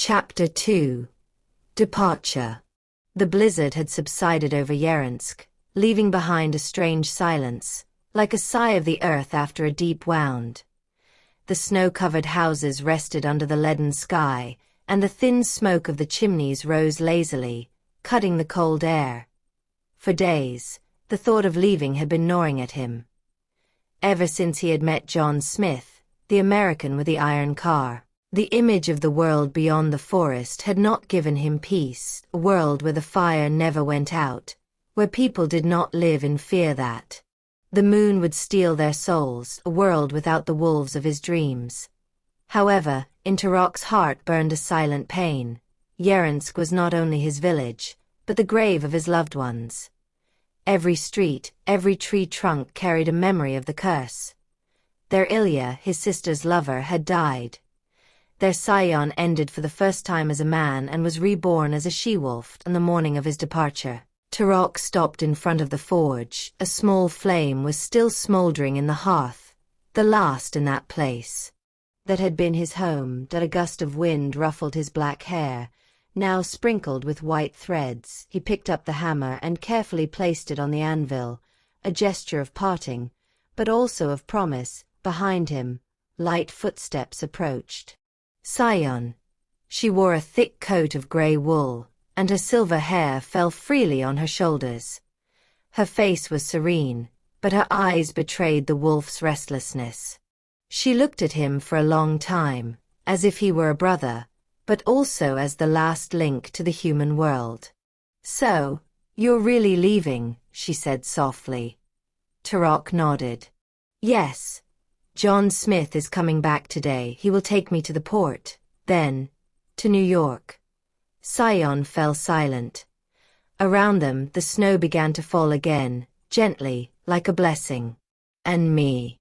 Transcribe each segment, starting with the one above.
Chapter 2. Departure. The blizzard had subsided over Yaransk, leaving behind a strange silence, like a sigh of the earth after a deep wound. The snow-covered houses rested under the leaden sky, and the thin smoke of the chimneys rose lazily, cutting the cold air. For days, the thought of leaving had been gnawing at him. Ever since he had met John Smith, the American with the iron car, the image of the world beyond the forest had not given him peace, a world where the fire never went out, where people did not live in fear that the moon would steal their souls, a world without the wolves of his dreams. However, in Tarak's heart burned a silent pain. Yaransk was not only his village, but the grave of his loved ones. Every street, every tree trunk carried a memory of the curse. Their Ilya, his sister's lover, had died. Their Sayan ended for the first time as a man and was reborn as a she-wolf on the morning of his departure. Tarak stopped in front of the forge. A small flame was still smoldering in the hearth, the last in that place that had been his home. That a gust of wind ruffled his black hair, now sprinkled with white threads. He picked up the hammer and carefully placed it on the anvil, a gesture of parting, but also of promise. Behind him, light footsteps approached. Sayan. She wore a thick coat of grey wool, and her silver hair fell freely on her shoulders. Her face was serene, but her eyes betrayed the wolf's restlessness. She looked at him for a long time, as if he were a brother, but also as the last link to the human world. "So, you're really leaving," she said softly. Tarak nodded. "Yes. John Smith is coming back today. He will take me to the port, then to New York." Sayan fell silent. Around them, the snow began to fall again, gently, like a blessing. "And me."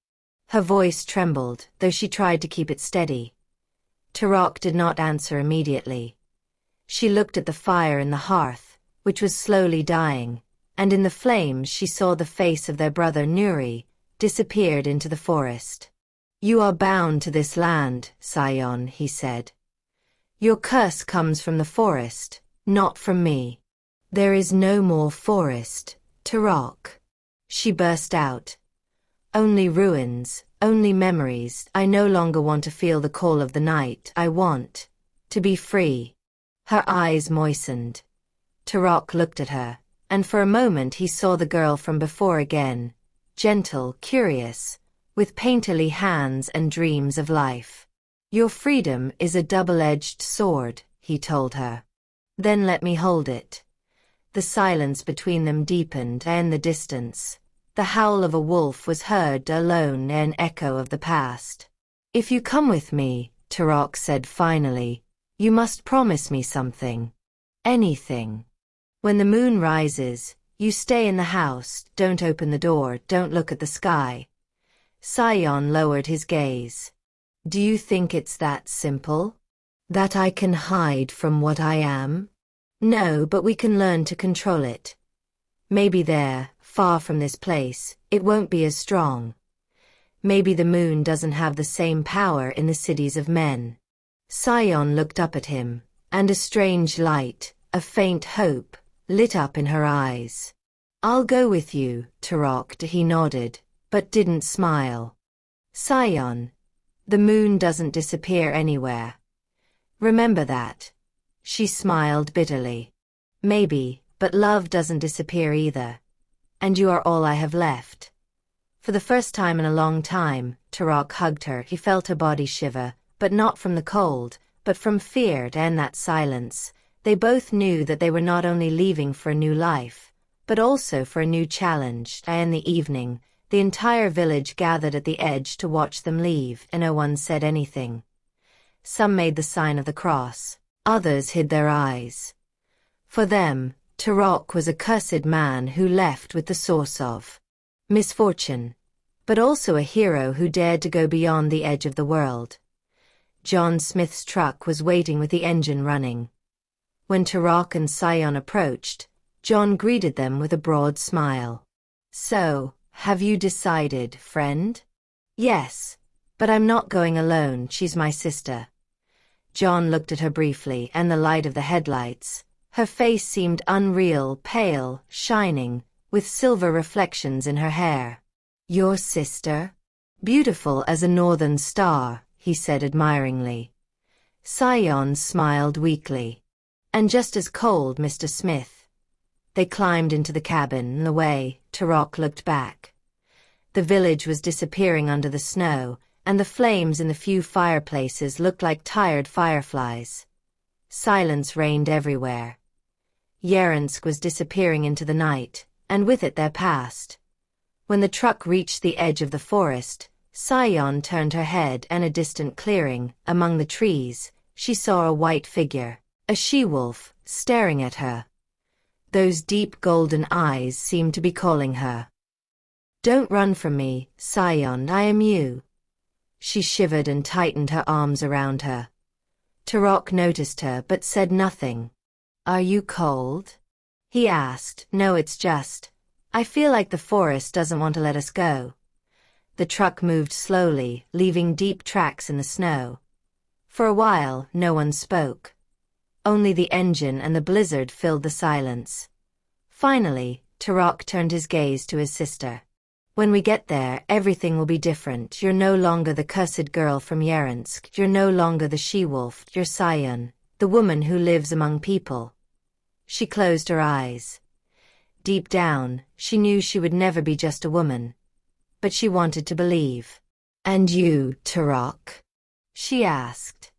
Her voice trembled, though she tried to keep it steady. Tarak did not answer immediately. She looked at the fire in the hearth, which was slowly dying, and in the flames she saw the face of their brother Nuri, disappeared into the forest. "You are bound to this land, Sayan," he said. "Your curse comes from the forest, not from me." "There is no more forest, Tarak," she burst out. "Only ruins, only memories. I no longer want to feel the call of the night. I want to be free." Her eyes moistened. Tarak looked at her, and for a moment he saw the girl from before again, gentle, curious, with painterly hands and dreams of life. "Your freedom is a double-edged sword," he told her. "Then let me hold it." The silence between them deepened, and in the distance, the howl of a wolf was heard alone, an echo of the past. "If you come with me," Tarak said finally, "you must promise me something. Anything. When the moon rises, you stay in the house, don't open the door, don't look at the sky." Sayan lowered his gaze. "Do you think it's that simple? That I can hide from what I am? No, but we can learn to control it. Maybe there, far from this place, it won't be as strong. Maybe the moon doesn't have the same power in the cities of men." Sayan looked up at him, and a strange light, a faint hope, lit up in her eyes. "I'll go with you, Tarak." He nodded, but didn't smile. "Sayan, the moon doesn't disappear anywhere. Remember that." She smiled bitterly. "Maybe, but love doesn't disappear either. And you are all I have left." For the first time in a long time, Tarak hugged her. He felt her body shiver, but not from the cold, but from fear and that silence. They both knew that they were not only leaving for a new life, but also for a new challenge. In the evening, the entire village gathered at the edge to watch them leave, and no one said anything. Some made the sign of the cross, others hid their eyes. For them, Tarak was a cursed man who left with the source of misfortune, but also a hero who dared to go beyond the edge of the world. John Smith's truck was waiting with the engine running. When Tarak and Sayan approached, John greeted them with a broad smile. "So, have you decided, friend?" "Yes, but I'm not going alone. She's my sister." John looked at her briefly, and the light of the headlights. Her face seemed unreal, pale, shining, with silver reflections in her hair. "Your sister? Beautiful as a northern star," he said admiringly. Sayan smiled weakly. "And just as cold, Mr. Smith." They climbed into the cabin, and the way Tarak looked back. The village was disappearing under the snow, and the flames in the few fireplaces looked like tired fireflies. Silence reigned everywhere. Yaransk was disappearing into the night, and with it their past. When the truck reached the edge of the forest, Sayan turned her head, and a distant clearing, among the trees, she saw a white figure, a she-wolf, staring at her. Those deep golden eyes seemed to be calling her. "Don't run from me, Sayan, I am you." She shivered and tightened her arms around her. Tarak noticed her but said nothing. "Are you cold?" he asked. "No, it's just, I feel like the forest doesn't want to let us go." The truck moved slowly, leaving deep tracks in the snow. For a while, no one spoke. Only the engine and the blizzard filled the silence. Finally, Tarak turned his gaze to his sister. "When we get there, everything will be different. You're no longer the cursed girl from Yaransk. You're no longer the she-wolf. You're Sayan, the woman who lives among people." She closed her eyes. Deep down, she knew she would never be just a woman. But she wanted to believe. "And you, Tarak?" she asked.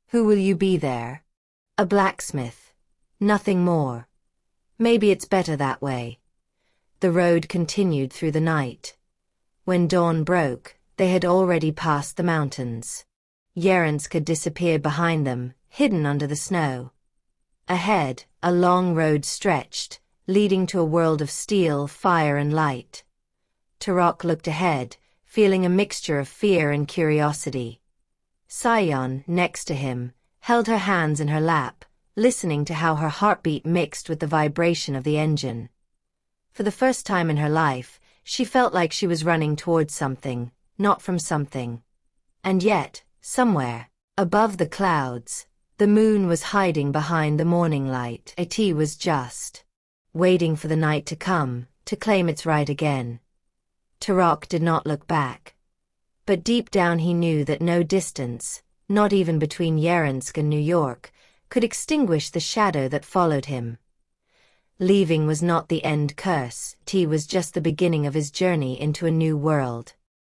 "Who will you be there?" "A blacksmith. Nothing more. Maybe it's better that way." The road continued through the night. When dawn broke, they had already passed the mountains. Yaransk had disappeared behind them, hidden under the snow. Ahead, a long road stretched, leading to a world of steel, fire, and light. Tarak looked ahead, feeling a mixture of fear and curiosity. Sayan, next to him, held her hands in her lap, listening to how her heartbeat mixed with the vibration of the engine. For the first time in her life, she felt like she was running towards something, not from something. And yet, somewhere, above the clouds, the moon was hiding behind the morning light. It was just waiting for the night to come, to claim its right again. Tarak did not look back. But deep down he knew that no distance, not even between Yaransk and New York, could extinguish the shadow that followed him. Leaving was not the end curse, it was just the beginning of his journey into a new world.